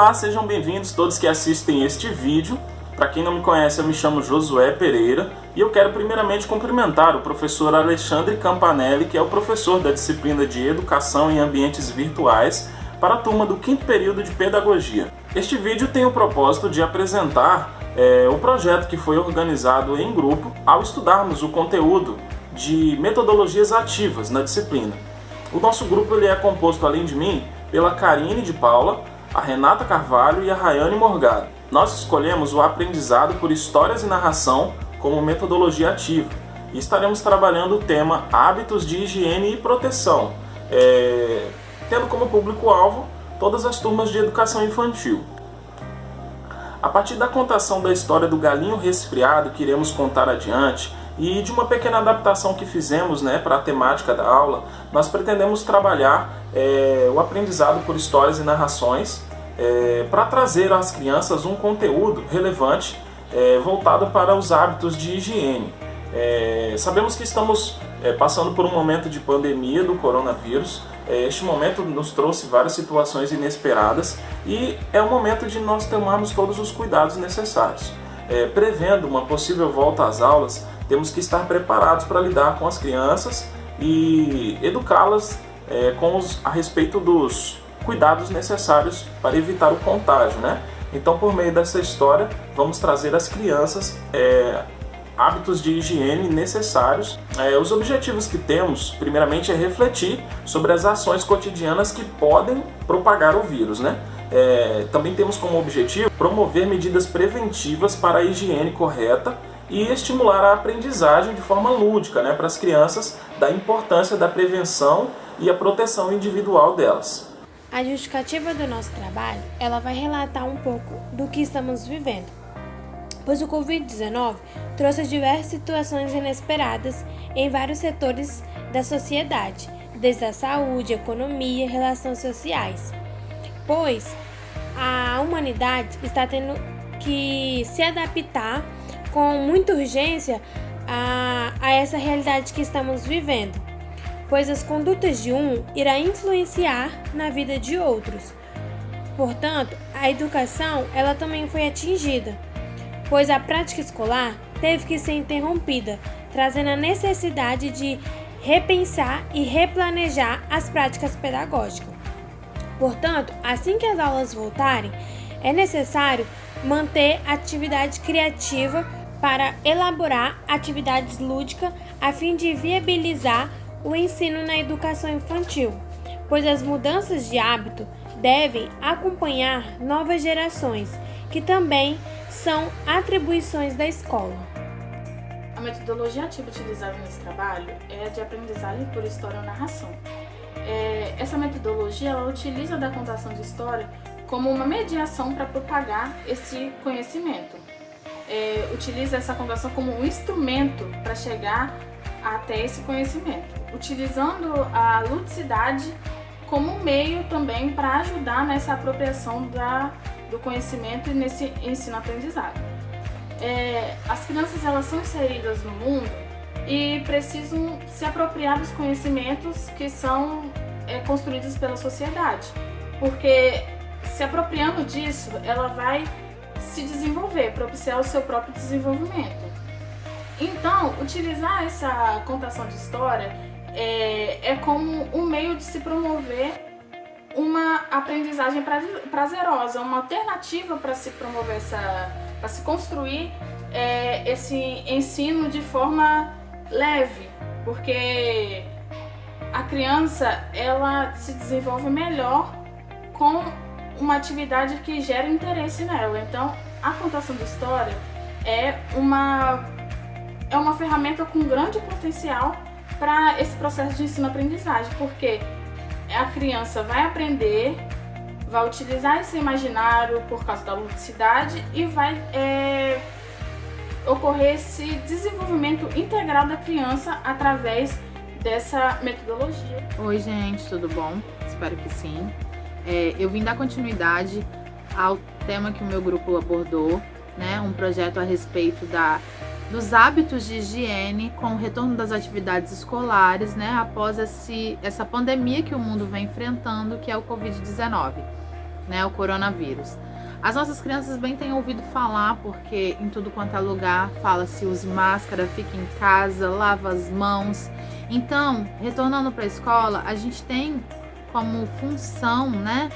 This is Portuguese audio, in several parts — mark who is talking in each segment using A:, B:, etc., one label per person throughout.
A: Olá, sejam bem-vindos todos que assistem este vídeo. Para quem não me conhece, eu me chamo Josué Pereira e eu quero primeiramente cumprimentar o professor Alexandre Campanelli, que é o professor da disciplina de Educação em Ambientes Virtuais para a turma do 5º período de Pedagogia. Este vídeo tem o propósito de apresentar o projeto que foi organizado em grupo ao estudarmos o conteúdo de metodologias ativas na disciplina. O nosso grupo ele é composto, além de mim, pela Karine de Paula, a Renata Carvalho e a Rayane Morgado. Nós escolhemos o aprendizado por histórias e narração como metodologia ativa e estaremos trabalhando o tema hábitos de higiene e proteção, tendo como público-alvo todas as turmas de educação infantil. A partir da contação da história do galinho resfriado que iremos contar adiante e de uma pequena adaptação que fizemos para a temática da aula, nós pretendemos trabalhar o aprendizado por histórias e narrações para trazer às crianças um conteúdo relevante voltado para os hábitos de higiene. Sabemos que estamos passando por um momento de pandemia do coronavírus. Este momento nos trouxe várias situações inesperadas e é o momento de nós tomarmos todos os cuidados necessários. Prevendo uma possível volta às aulas, temos que estar preparados para lidar com as crianças e educá-las a respeito dos cuidados necessários para evitar o contágio, Então, por meio dessa história, vamos trazer às crianças hábitos de higiene necessários. Os objetivos que temos, primeiramente, é refletir sobre as ações cotidianas que podem propagar o vírus, Também temos como objetivo promover medidas preventivas para a higiene correta e estimular a aprendizagem de forma lúdica, para as crianças, da importância da prevenção e a proteção individual delas.
B: A justificativa do nosso trabalho, ela vai relatar um pouco do que estamos vivendo, pois o Covid-19 trouxe diversas situações inesperadas em vários setores da sociedade, desde a saúde, economia e relações sociais, pois a humanidade está tendo que se adaptar com muita urgência a essa realidade que estamos vivendo, pois as condutas de um irá influenciar na vida de outros. Portanto, a educação ela também foi atingida, pois a prática escolar teve que ser interrompida, trazendo a necessidade de repensar e replanejar as práticas pedagógicas. Portanto, assim que as aulas voltarem, é necessário manter atividade criativa para elaborar atividades lúdicas a fim de viabilizar o ensino na educação infantil, pois as mudanças de hábito devem acompanhar novas gerações, que também são atribuições da escola.
C: A metodologia ativa utilizada nesse trabalho é a de aprendizagem por história ou narração. Essa metodologia ela utiliza da contação de história como uma mediação para propagar esse conhecimento. Utiliza essa contação como um instrumento para chegar até esse conhecimento, utilizando a ludicidade como um meio também para ajudar nessa apropriação do conhecimento e nesse ensino-aprendizado. As crianças elas são inseridas no mundo e precisam se apropriar dos conhecimentos que são construídos pela sociedade, porque se apropriando disso, ela vai se desenvolver, propiciar o seu próprio desenvolvimento. Então, utilizar essa contação de história é como um meio de se promover uma aprendizagem prazerosa, uma alternativa para se promover para se construir esse ensino de forma leve, porque a criança ela se desenvolve melhor com uma atividade que gera interesse nela. Então, a contação de história é uma ferramenta com grande potencial para esse processo de ensino-aprendizagem, porque a criança vai aprender, vai utilizar esse imaginário por causa da ludicidade e vai ocorrer esse desenvolvimento integral da criança através dessa metodologia.
D: Oi, gente, tudo bom? Espero que sim. Eu vim dar continuidade ao tema que o meu grupo abordou, um projeto a respeito dos hábitos de higiene com o retorno das atividades escolares, após essa pandemia que o mundo vem enfrentando, que é o Covid-19. né, o coronavírus. As nossas crianças bem têm ouvido falar, porque em tudo quanto é lugar fala-se use máscara, fique em casa, lava as mãos. Então, retornando para a escola, a gente tem como função, né,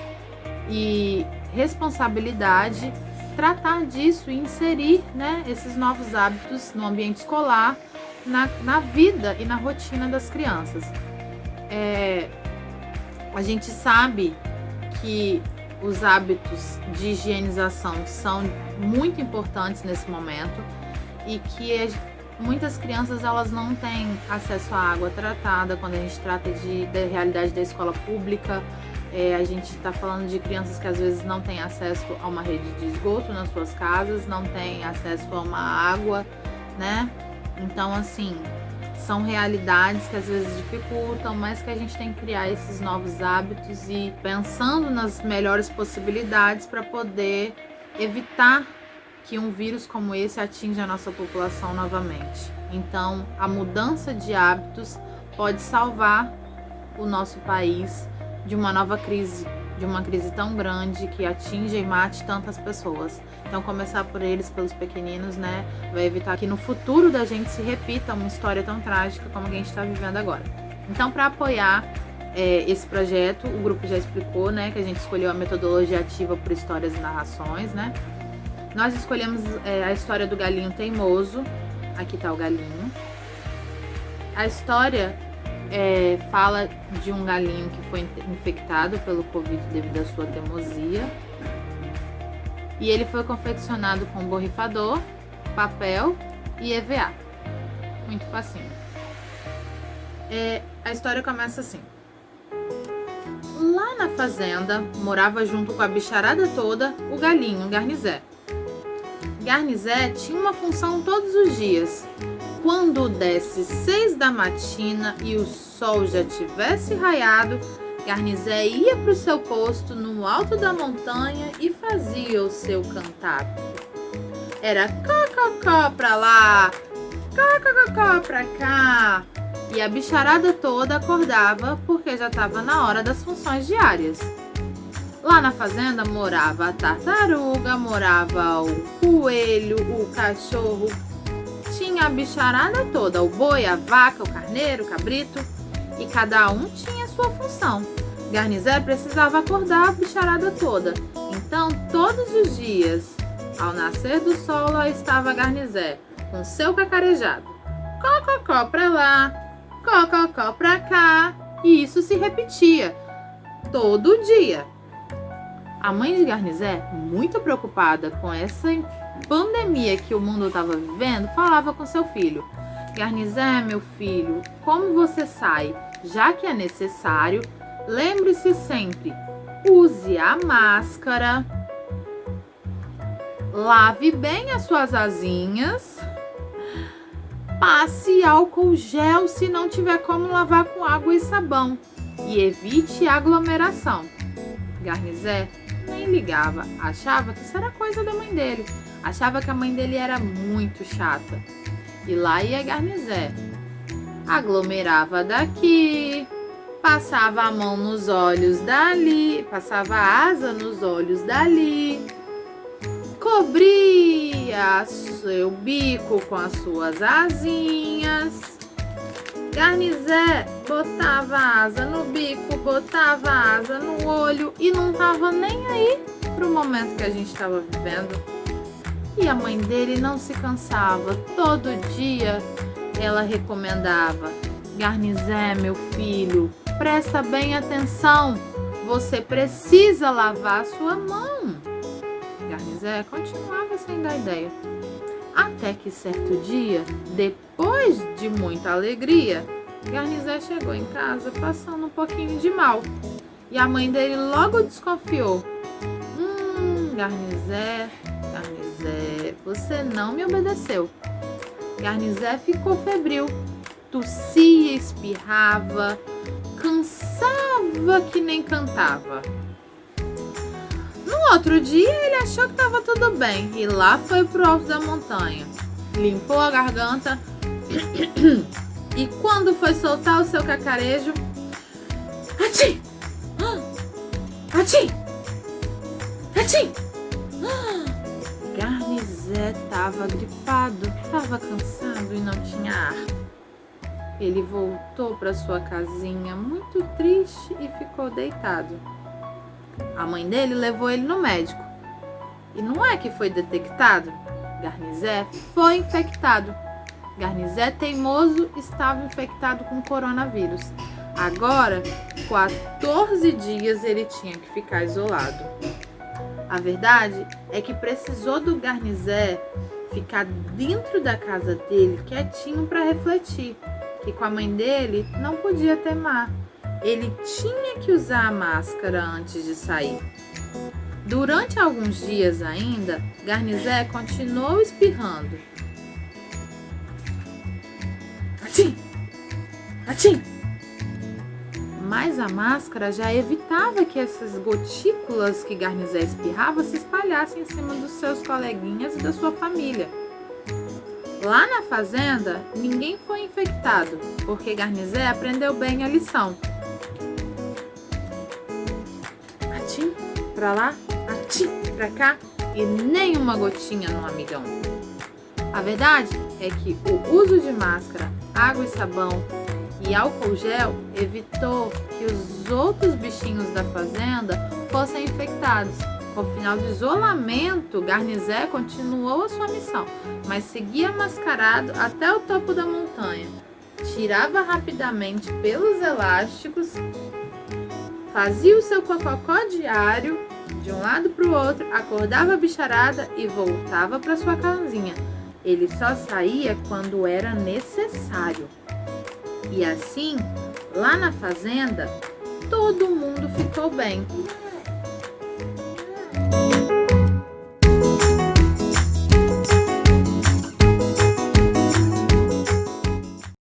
D: e responsabilidade tratar disso e inserir, né, esses novos hábitos no ambiente escolar, na vida e na rotina das crianças. A gente sabe que os hábitos de higienização são muito importantes nesse momento e que muitas crianças elas não têm acesso à água tratada quando a gente trata da realidade da escola pública. A gente está falando de crianças que às vezes não têm acesso a uma rede de esgoto nas suas casas, não têm acesso a uma água, né? Então, assim, são realidades que às vezes dificultam, mas que a gente tem que criar esses novos hábitos e pensando nas melhores possibilidades para poder evitar que um vírus como esse atinja a nossa população novamente. Então, a mudança de hábitos pode salvar o nosso país de uma nova crise, de uma crise tão grande que atinja e mate tantas pessoas. Então, começar por eles, pelos pequeninos, né, vai evitar que no futuro da gente se repita uma história tão trágica como a que a gente está vivendo agora. Então, para apoiar esse projeto, o grupo já explicou, né, que a gente escolheu a metodologia ativa por histórias e narrações, né. Nós escolhemos a história do galinho teimoso. Aqui tá o galinho. A história fala de um galinho que foi infectado pelo Covid devido à sua teimosia. E ele foi confeccionado com borrifador, papel e EVA. Muito facinho. A história começa assim. Lá na fazenda, morava junto com a bicharada toda o galinho, Garnizé. Garnizé tinha uma função todos os dias. Quando desse 6 da matina e o sol já tivesse raiado, Garnizé ia para o seu posto no alto da montanha e fazia o seu cantado. Era cococó pra lá, cococó pra cá. E a bicharada toda acordava porque já estava na hora das funções diárias. Lá na fazenda morava a tartaruga, morava o coelho, o cachorro. Tinha a bicharada toda, o boi, a vaca, o carneiro, o cabrito. E cada um tinha sua função. Garnizé precisava acordar a bicharada toda. Então, todos os dias, ao nascer do sol, lá estava Garnizé, com seu cacarejado. Cococó pra lá, cococó pra cá. E isso se repetia todo dia. A mãe de Garnizé, muito preocupada com essa pandemia que o mundo estava vivendo, falava com seu filho. Garnizé, meu filho, como você sai? Já que é necessário, lembre-se sempre, use a máscara, lave bem as suas asinhas, passe álcool gel se não tiver como lavar com água e sabão e evite aglomeração. Garnizé nem ligava, achava que isso era coisa da mãe dele, achava que a mãe dele era muito chata. E lá ia Garnizé, aglomerava daqui, passava a mão nos olhos dali, passava a asa nos olhos dali, cobria seu bico com as suas asinhas. Garnizé botava asa no bico, botava asa no olho e não tava nem aí pro momento que a gente estava vivendo. E a mãe dele não se cansava, todo dia ela recomendava: Garnizé, meu filho, presta bem atenção, você precisa lavar a sua mão. Garnizé continuava sem dar ideia. Até que certo dia, depois de muita alegria, Garnizé chegou em casa passando um pouquinho de mal. E a mãe dele logo desconfiou. Garnizé, você não me obedeceu. Garnizé ficou febril, tossia, espirrava, cansava que nem cantava. No outro dia ele achou que estava tudo bem e lá foi pro alto da montanha. Limpou a garganta e quando foi soltar o seu cacarejo, Ati! Ati! Atim! Garnizé estava gripado, estava cansado e não tinha ar. Ele voltou para sua casinha muito triste e ficou deitado. A mãe dele levou ele no médico. E não é que foi detectado? Garnizé foi infectado. Garnizé teimoso estava infectado com coronavírus. Agora, 14 dias ele tinha que ficar isolado. A verdade é que precisou do Garnizé ficar dentro da casa dele quietinho para refletir que com a mãe dele não podia teimar. Ele tinha que usar a máscara antes de sair. Durante alguns dias ainda, Garnizé continuou espirrando. Atim! Atim! Mas a máscara já evitava que essas gotículas que Garnizé espirrava se espalhassem em cima dos seus coleguinhas e da sua família. Lá na fazenda, ninguém foi infectado, porque Garnizé aprendeu bem a lição. Atim pra lá, atim pra cá e nenhuma gotinha no amigão. A verdade é que o uso de máscara, água e sabão e álcool gel evitou que os outros bichinhos da fazenda fossem infectados. Com o final do isolamento, Garnizé continuou a sua missão, mas seguia mascarado até o topo da montanha. Tirava rapidamente pelos elásticos, fazia o seu cococó diário, de um lado para o outro, acordava a bicharada e voltava para sua casinha. Ele só saía quando era necessário. E assim, lá na fazenda, todo mundo ficou bem.